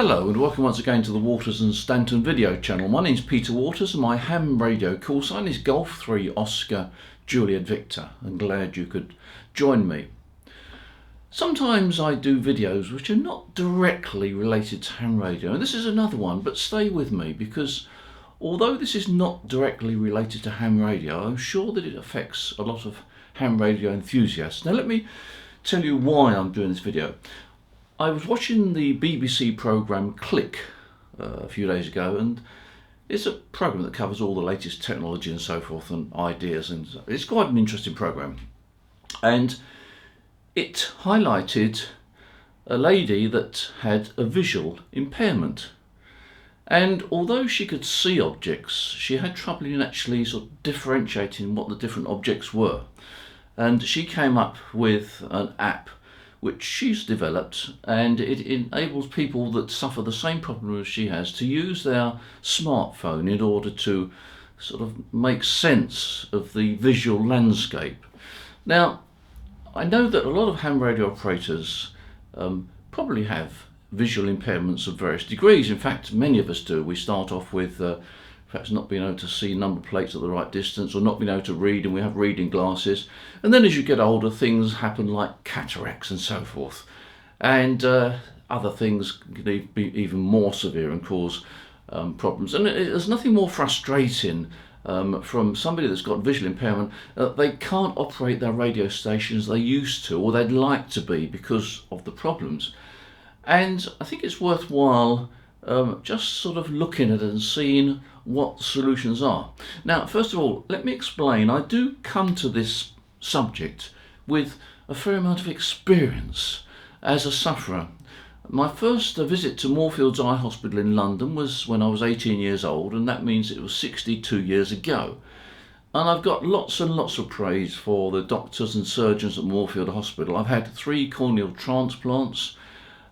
Hello and welcome once again to the Waters and Stanton video channel. My name's Peter Waters and my ham radio call sign is Golf 3 Oscar Juliet Victor. I'm glad you could join me. Sometimes I do videos which are not directly related to ham radio, and this is another one, but stay with me because although this is not directly related to ham radio, I'm sure that it affects a lot of ham radio enthusiasts. Now let me tell you why I'm doing this video. I was watching the BBC programme Click a few days ago, and it's a programme that covers all the latest technology and so forth and ideas, and it's quite an interesting programme. And it highlighted a lady that had a visual impairment. And although she could see objects, she had trouble in actually sort of differentiating what the different objects were. And she came up with an app which she's developed, and it enables people that suffer the same problem as she has to use their smartphone in order to sort of make sense of the visual landscape. Now, I know that a lot of ham radio operators probably have visual impairments of various degrees. In fact, many of us do. We start off with perhaps not being able to see number plates at the right distance, or not being able to read, and we have reading glasses. And then as you get older, things happen like cataracts and so forth. And other things can be even more severe and cause problems. And there's nothing more frustrating from somebody that's got visual impairment. They can't operate their radio stations they used to, or they'd like to be, because of the problems. And I think it's worthwhile just sort of looking at it and seeing what the solutions are. Now, first of all, let me explain. I do come to this subject with a fair amount of experience as a sufferer. My first visit to Moorfields Eye Hospital in London was when I was 18 years old, and that means it was 62 years ago. And I've got lots and lots of praise for the doctors and surgeons at Moorfield Hospital. I've had 3 corneal transplants,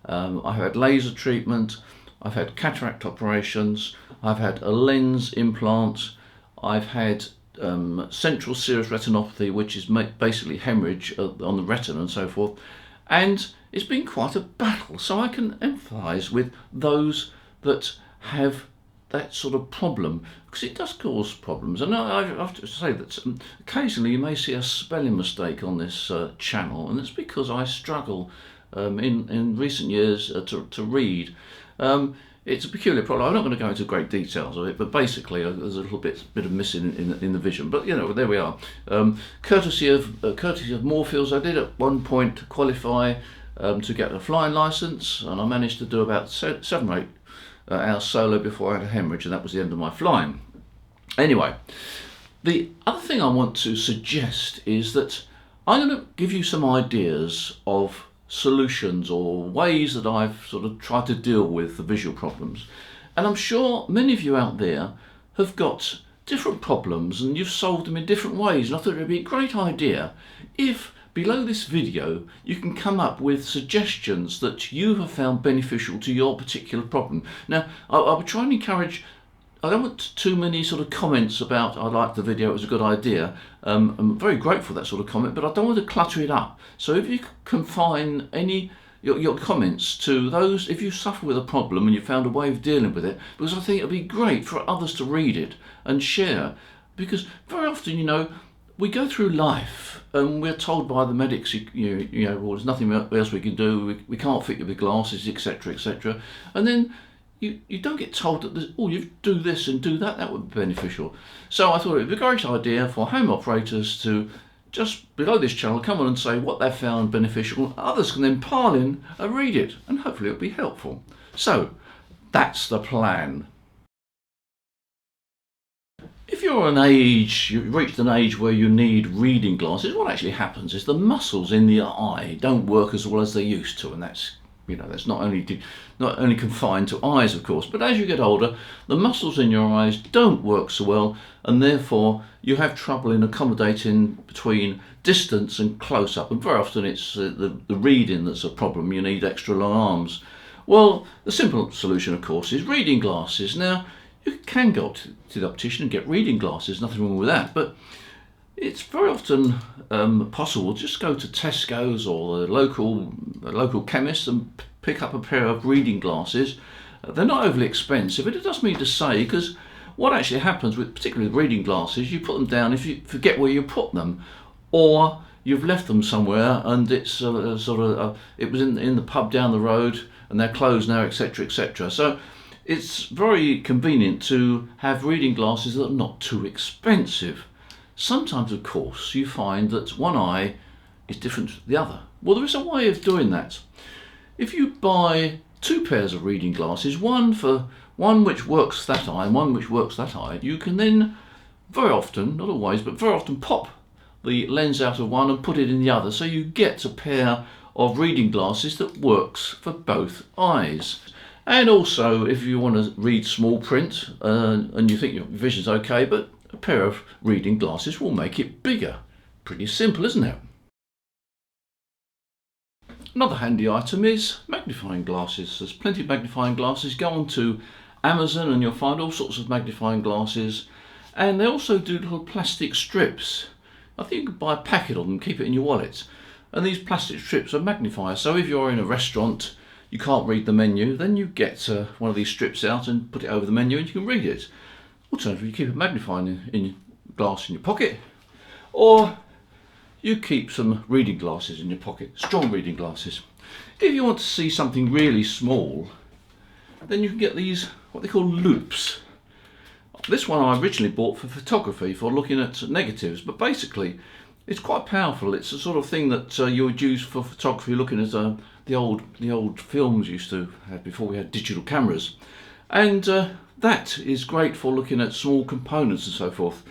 I've had laser treatment, I've had cataract operations, I've had a lens implant, I've had central serous retinopathy, which is basically hemorrhage on the retina and so forth, and it's been quite a battle. So I can empathise with those that have that sort of problem, because it does cause problems. And I have to say that occasionally you may see a spelling mistake on this channel, and it's because I struggle in recent years to read. It's a peculiar problem. I'm not going to go into great details of it, but basically there's a little bit of missing in the vision. But you know, there we are. Courtesy of Moorfields, I did at one point qualify to get a flying licence, and I managed to do about 7 or 8 hours solo before I had a hemorrhage, and that was the end of my flying. Anyway, the other thing I want to suggest is that I'm going to give you some ideas of solutions or ways that I've sort of tried to deal with the visual problems. And I'm sure many of you out there have got different problems and you've solved them in different ways. And I thought it would be a great idea if below this video you can come up with suggestions that you have found beneficial to your particular problem. Now, I would try and encourage, I don't want too many sort of comments about I liked the video, it was a good idea. I'm very grateful for that sort of comment, but I don't want to clutter it up. So if you confine your comments to those, if you suffer with a problem and you found a way of dealing with it, because I think it would be great for others to read it and share. Because very often, you know, we go through life and we're told by the medics, you know, well, there's nothing else we can do, we can't fit you with glasses, etc., etc. And then you don't get told that, oh, you do this and do that, that would be beneficial. So I thought it would be a great idea for ham operators to just below this channel come on and say what they've found beneficial. Others can then pile in and read it, and hopefully it'll be helpful. So that's the plan. If you've reached an age where you need reading glasses, what actually happens is the muscles in the eye don't work as well as they used to, and that's, you know, that's not only confined to eyes, of course, but as you get older, the muscles in your eyes don't work so well, and therefore you have trouble in accommodating between distance and close-up, and very often it's the reading that's a problem. You need extra long arms. Well, the simple solution, of course, is reading glasses. Now, you can go to the optician and get reading glasses, nothing wrong with that, but it's very often possible just go to Tesco's or the local chemist and pick up a pair of reading glasses They're not overly expensive, but it does mean to say, because what actually happens with, particularly with reading glasses, you put them down if you forget where you put them, or you've left them somewhere and it's it was in the pub down the road and they're closed now, etc., etc. So it's very convenient to have reading glasses that are not too expensive. Sometimes, of course, you find that one eye is different to the other. Well, there is a way of doing that. If you buy two pairs of reading glasses, one which works that eye and one which works that eye, you can then very often, not always, but very often pop the lens out of one and put it in the other, so you get a pair of reading glasses that works for both eyes. And also, if you want to read small print and you think your vision's okay, but a pair of reading glasses will make it bigger. Pretty simple, isn't it? Another handy item is magnifying glasses. There's plenty of magnifying glasses. Go on to Amazon and you'll find all sorts of magnifying glasses, and they also do little plastic strips. I think you can buy a packet of them, keep it in your wallet. And these plastic strips are magnifiers. So if you're in a restaurant, you can't read the menu, then you get one of these strips out and put it over the menu and you can read it. Alternatively, you keep a magnifying glass in your pocket, or you keep some reading glasses in your pocket, strong reading glasses. If you want to see something really small, then you can get these, what they call loupes. This one I originally bought for photography, for looking at negatives, but basically it's quite powerful. It's the sort of thing that you would use for photography, looking at the old films used to have before we had digital cameras, and that is great for looking at small components and so forth.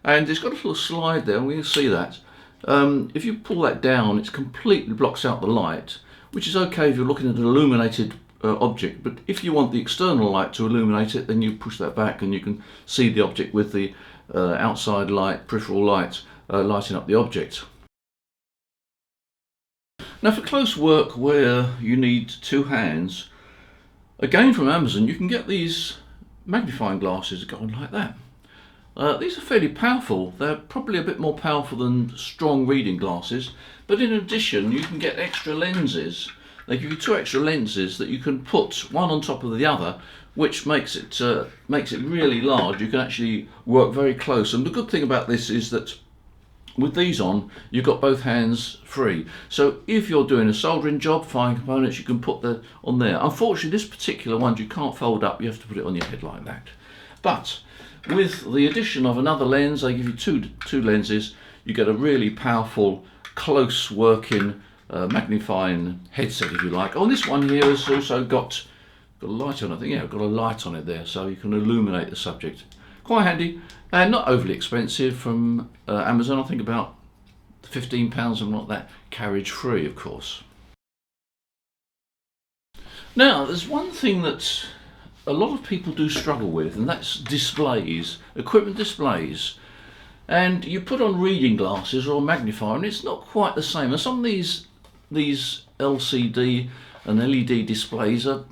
And it's got a little slide there, and we can see that. If you pull that down, it completely blocks out the light, which is okay if you're looking at an illuminated object, but if you want the external light to illuminate it, then you push that back and you can see the object with the outside light, peripheral light, lighting up the object. Now, for close work where you need two hands, again from Amazon you can get these magnifying glasses that go on like that. These are fairly powerful. They're probably a bit more powerful than strong reading glasses, but in addition you can get extra lenses. They give you two extra lenses that you can put one on top of the other, which makes it really large. You can actually work very close. And the good thing about this is that with these on, you've got both hands free. So if you're doing a soldering job, firing components, you can put that on there. Unfortunately, this particular one you can't fold up. You have to put it on your head like that. But with the addition of another lens, they give you two lenses. You get a really powerful, close working magnifying headset, if you like. Oh, this one here has also got a light on it. I think, yeah, got a light on it there, so you can illuminate the subject. Quite handy, and not overly expensive from Amazon. I think about £15, something like that, carriage free, of course. Now, there's one thing that a lot of people do struggle with, and that's displays, equipment displays. And you put on reading glasses or a magnifier and it's not quite the same. And some of these LCD and LED displays are a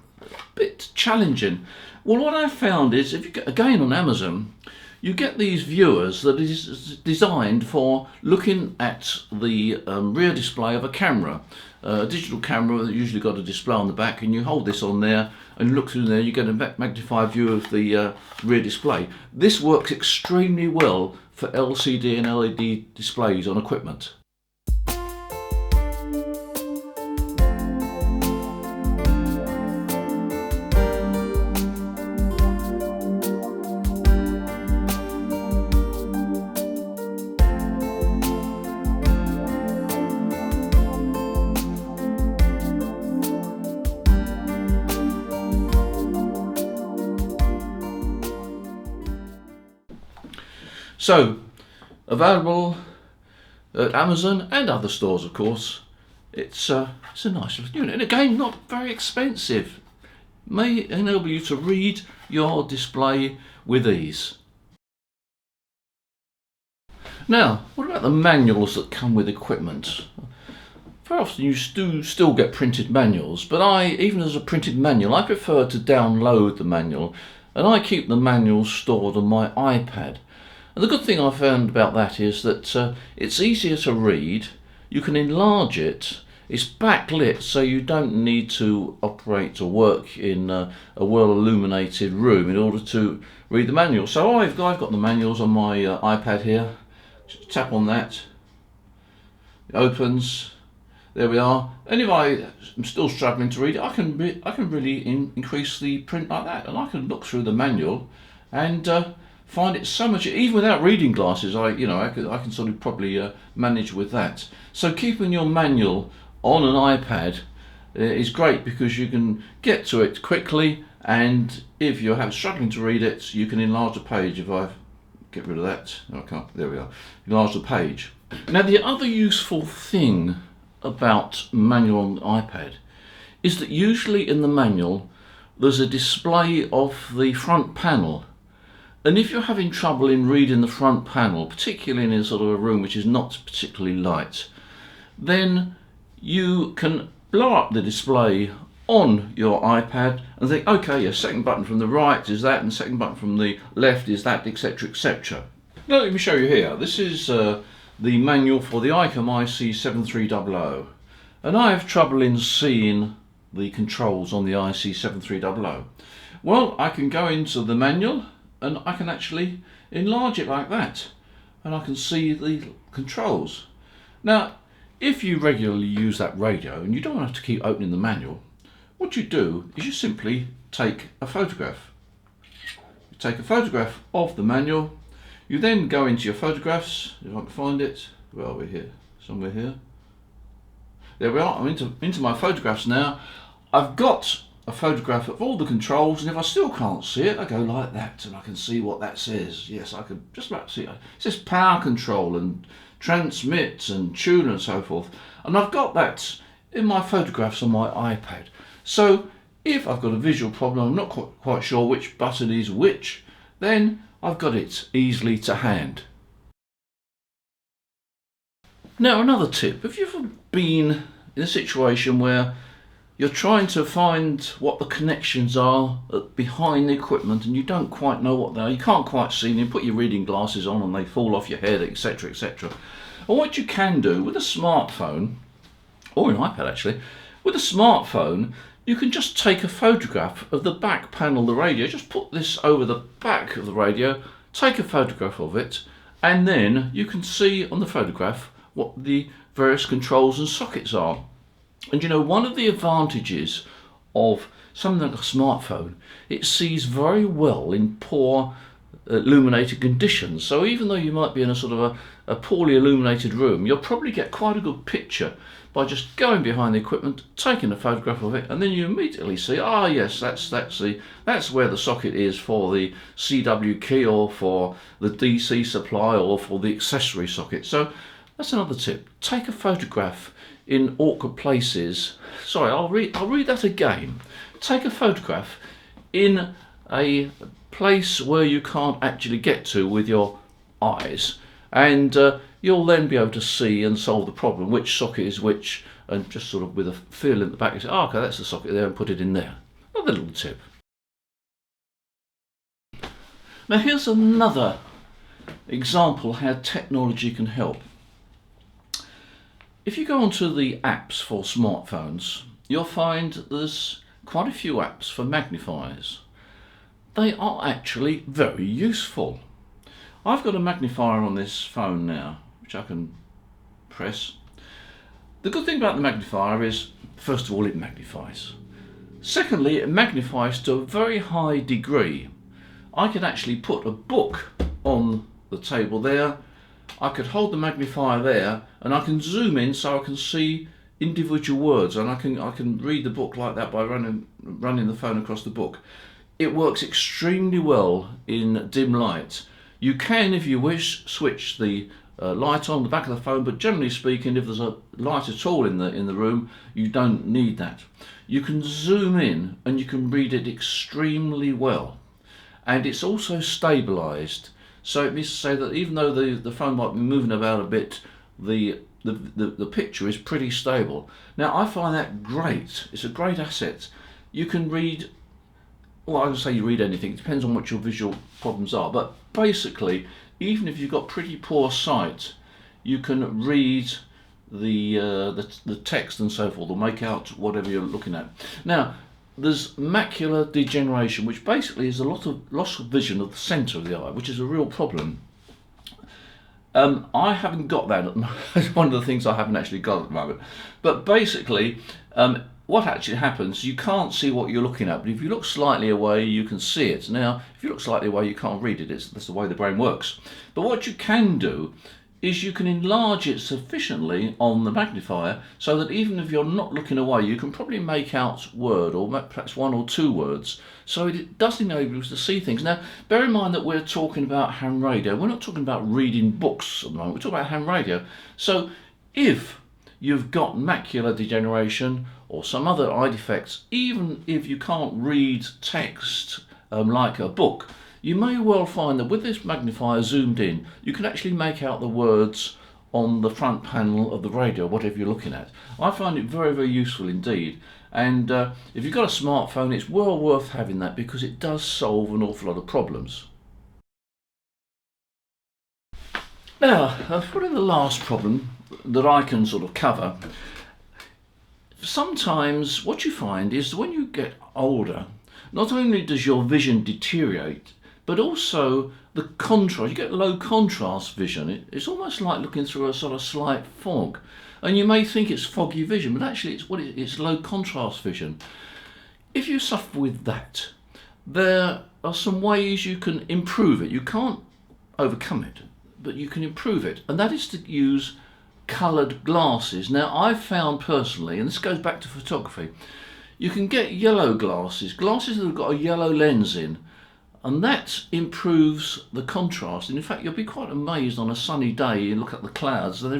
bit challenging. Well, what I've found is, if you get, again on Amazon, you get these viewers that is designed for looking at the rear display of a camera. A digital camera that usually got a display on the back, and you hold this on there and look through there, you get a magnified view of the rear display. This works extremely well for LCD and LED displays on equipment. So, available at Amazon and other stores, of course. It's a nice little unit, and again, not very expensive. May enable you to read your display with ease. Now, what about the manuals that come with equipment? Very often you do still get printed manuals, but even as a printed manual, I prefer to download the manual, and I keep the manuals stored on my iPad. And the good thing I found about that is that it's easier to read, you can enlarge it, It's backlit, so you don't need to operate or work in a well illuminated room in order to read the manual. So I've got the manuals on my iPad here. Just tap on that, it opens. There we are. And if I am still struggling to read it, I can really increase the print like that, and I can look through the manual and find it so much. Even without reading glasses, I can sort of probably manage with that. So keeping your manual on an iPad is great because you can get to it quickly, and if you're struggling to read it, you can enlarge the page. If I get rid of that, no, I can't. There we are. Enlarge the page. Now the other useful thing about manual on the iPad is that usually in the manual there's a display of the front panel, and if you're having trouble in reading the front panel, particularly in a sort of a room which is not particularly light, then you can blow up the display on your iPad and think, okay, your second button from the right is that, and the second button from the left is that, etc, etc. Now let me show you here. This is the manual for the ICOM IC7300, and I have trouble in seeing the controls on the IC7300. Well, I can go into the manual and I can actually enlarge it like that, and I can see the controls. Now if you regularly use that radio and you don't have to keep opening the manual, what you do is you simply take a photograph. You take a photograph of the manual. You then go into your photographs, if I can find it. Where are we here? Somewhere here. There we are. I'm into my photographs now. I've got a photograph of all the controls, and if I still can't see it, I go like that and I can see what that says. Yes, I can just about see it. It says power control and transmit and tune and so forth. And I've got that in my photographs on my iPad. So if I've got a visual problem, I'm not quite sure which button is which, then I've got it easily to hand. Now another tip, have you ever been in a situation where you're trying to find what the connections are behind the equipment and you don't quite know what they are, you can't quite see them, you put your reading glasses on and they fall off your head, etc, etc. And what you can do with a smartphone, or an iPad actually, with a smartphone you can just take a photograph of the back panel of the radio, just put this over the back of the radio, take a photograph of it, and then you can see on the photograph what the various controls and sockets are. And you know, one of the advantages of something like a smartphone, it sees very well in poor illuminated conditions. So even though you might be in a sort of a poorly illuminated room, you'll probably get quite a good picture by just going behind the equipment, taking a photograph of it, and then you immediately see, ah yes, that's where the socket is for the CW key, or for the DC supply, or for the accessory socket. So that's another tip. Take a photograph in awkward places. Sorry, I'll read that again. Take a photograph in a place where you can't actually get to with your eyes, and you'll then be able to see and solve the problem, which socket is which, and just sort of with a feel in the back you say, oh, okay, that's the socket there, and put it in there. Another little tip. Now here's another example how technology can help. If you go onto the apps for smartphones, you'll find there's quite a few apps for magnifiers. They are actually very useful. I've got a magnifier on this phone now, which I can press. The good thing about the magnifier is, first of all, it magnifies. Secondly, it magnifies to a very high degree. I can actually put a book on the table there. I could hold the magnifier there, and I can zoom in so I can see individual words, and I can read the book like that by running the phone across the book. It works extremely well in dim light. You can, if you wish, switch the light on the back of the phone, but generally speaking, if there's a light at all in the room, you don't need that. You can zoom in and you can read it extremely well, and it's also stabilized. So it means to say that even though the phone might be moving about a bit, the picture is pretty stable. Now I find that great. It's a great asset. You can read, well, I would say you read anything, it depends on what your visual problems are, but basically even if you've got pretty poor sight, you can read the text and so forth, or make out whatever you're looking at. Now, there's macular degeneration, which basically is a lot of loss of vision of the centre of the eye, which is a real problem. I haven't got that. It's one of the things I haven't actually got at the moment. But basically, what actually happens, you can't see what you're looking at, but if you look slightly away, you can see it. Now, if you look slightly away, you can't read it. That's the way the brain works. But what you can do is you can enlarge it sufficiently on the magnifier so that even if you're not looking away, you can probably make out word, or perhaps one or two words, so it does enable you to see things. Now, bear in mind that we're talking about ham radio. We're not talking about reading books at the moment. We're talking about ham radio. So if you've got macular degeneration or some other eye defects, even if you can't read text like a book, you may well find that with this magnifier zoomed in, you can actually make out the words on the front panel of the radio, whatever you're looking at. I find it very, very useful indeed. And if you've got a smartphone, it's well worth having that because it does solve an awful lot of problems. Now, probably the last problem that I can sort of cover. Sometimes what you find is when you get older, not only does your vision deteriorate, but also the contrast. You get low contrast vision. It's almost like looking through a sort of slight fog. And you may think it's foggy vision, but actually it's low contrast vision. If you suffer with that, there are some ways you can improve it. You can't overcome it, but you can improve it. And that is to use coloured glasses. Now, I've found personally, and this goes back to photography, you can get yellow glasses that have got a yellow lens in, and that improves the contrast. And in fact, you'll be quite amazed on a sunny day. You look at the clouds, and they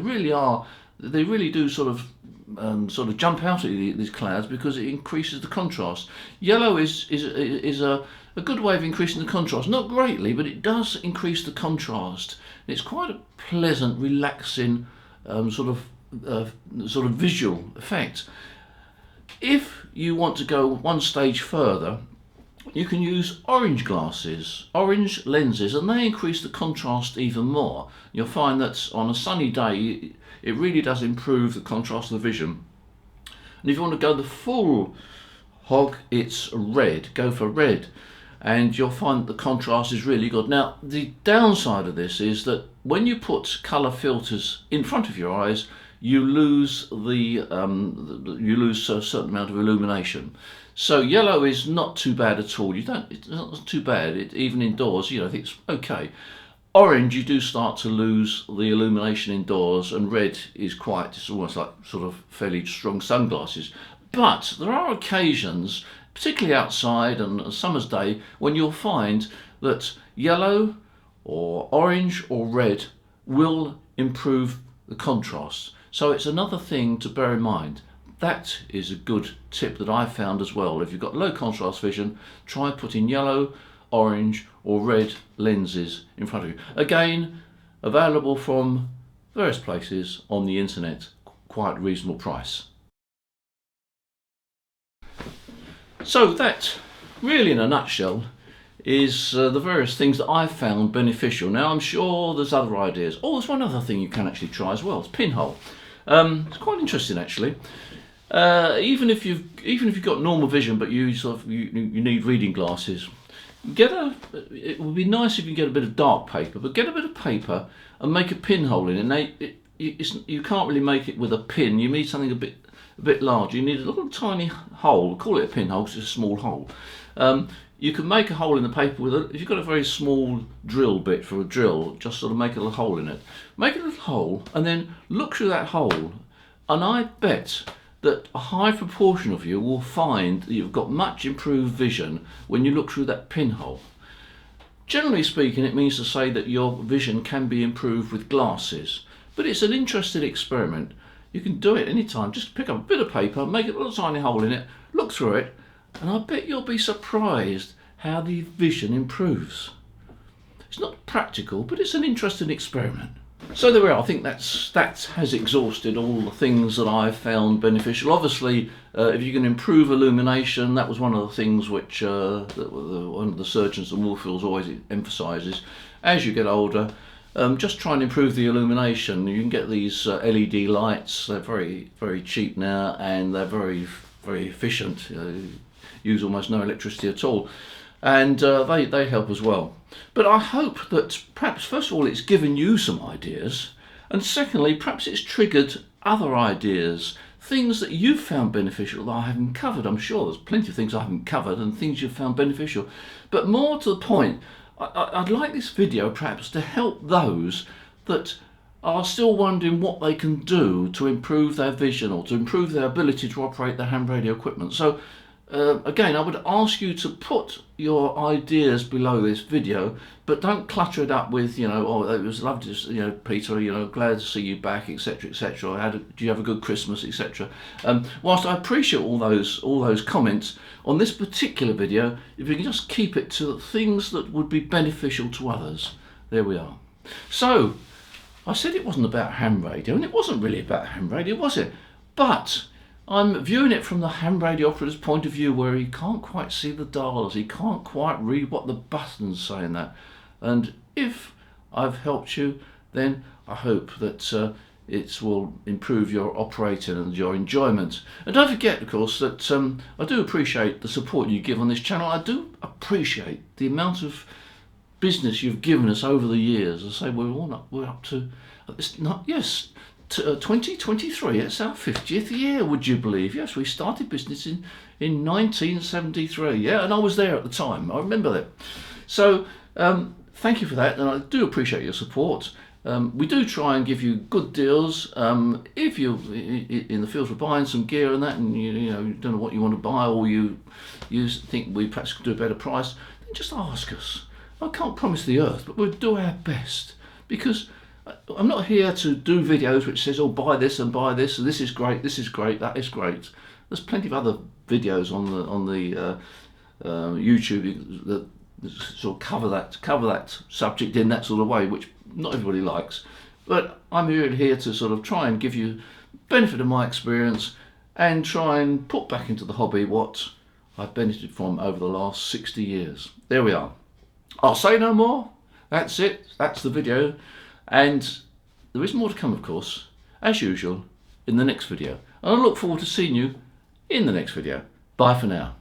really do sort of jump out at these clouds because it increases the contrast. Yellow is a good way of increasing the contrast. Not greatly, but it does increase the contrast. It's quite a pleasant, relaxing sort of visual effect. If you want to go one stage further, you can use orange glasses, orange lenses, and they increase the contrast even more. You'll find that on a sunny day, it really does improve the contrast of the vision. And if you want to go the full hog, it's red. Go for red, and you'll find that the contrast is really good. Now, the downside of this is that when you put colour filters in front of your eyes, you lose a certain amount of illumination. So yellow is not too bad at all. It's not too bad. Even indoors, I think it's okay. Orange, you do start to lose the illumination indoors, and red is it's almost like sort of fairly strong sunglasses. But there are occasions, particularly outside and a summer's day, when you'll find that yellow or orange or red will improve the contrast. So it's another thing to bear in mind. That is a good tip that I found as well. If you've got low contrast vision, try putting yellow, orange or red lenses in front of you. Again, available from various places on the internet, quite reasonable price. So that, really in a nutshell, is the various things that I've found beneficial. Now, I'm sure there's other ideas. Oh, there's one other thing you can actually try as well. It's Pinhole. It's quite interesting actually. Even if you've got normal vision, but you need reading glasses, it would be nice if you get a bit of dark paper, but get a bit of paper and make a pinhole in it. You can't really make it with a pin. You need something a bit larger. You need a little tiny hole. Call it a pinhole because it's a small hole. You can make a hole in the paper if you've got a very small drill bit for a drill, just sort of make a little hole in it. Make a little hole and then look through that hole, and I bet that a high proportion of you will find that you've got much improved vision when you look through that pinhole. Generally speaking, it means to say that your vision can be improved with glasses, but it's an interesting experiment. You can do it anytime. Just pick up a bit of paper, make a little tiny hole in it, look through it, and I bet you'll be surprised how the vision improves. It's not practical, but it's an interesting experiment. So there we are. I think that has exhausted all the things that I've found beneficial. Obviously, if you can improve illumination, that was one of the things which one of the surgeons at Moorfields always emphasises. As you get older, just try and improve the illumination. You can get these LED lights. They're very, very cheap now, and they're very, very efficient. Use almost no electricity at all, and they help as well. But I hope that perhaps first of all it's given you some ideas, and secondly perhaps it's triggered other ideas, things that you've found beneficial that I haven't covered. I'm sure there's plenty of things I haven't covered and things you've found beneficial. But more to the point, I'd like this video perhaps to help those that are still wondering what they can do to improve their vision or to improve their ability to operate the ham radio equipment. So again, I would ask you to put your ideas below this video, but don't clutter it up with, oh, it was lovely to, Peter, glad to see you back, etc., etc. Do you have a good Christmas, etc. Whilst I appreciate all those comments on this particular video, if you can just keep it to things that would be beneficial to others. There we are. So I said it wasn't about ham radio, and it wasn't really about ham radio, was it? But I'm viewing it from the ham radio operator's point of view, where he can't quite see the dials, he can't quite read what the buttons say in that. And if I've helped you, then I hope that it will improve your operating and your enjoyment. And don't forget, of course, that I do appreciate the support you give on this channel. I do appreciate the amount of business you've given us over the years. I say we're up to, it's not, yes, 2023, it's our 50th year, would you believe? Yes, we started business in 1973, yeah, and I was there at the time, I remember that. So thank you for that, and I do appreciate your support. We do try and give you good deals. If you're in the field for buying some gear and that, and you don't know what you want to buy, or you think we perhaps could do a better price, then just ask us. I can't promise the earth, but we'll do our best, because I'm not here to do videos which says, oh, buy this and this is great, that is great. There's plenty of other videos on the YouTube that sort of cover that subject in that sort of way, which not everybody likes. But I'm here to sort of try and give you benefit of my experience and try and put back into the hobby what I've benefited from over the last 60 years. There we are. I'll say no more. That's it. That's the video. And there is more to come, of course, as usual, in the next video. And I look forward to seeing you in the next video. Bye for now.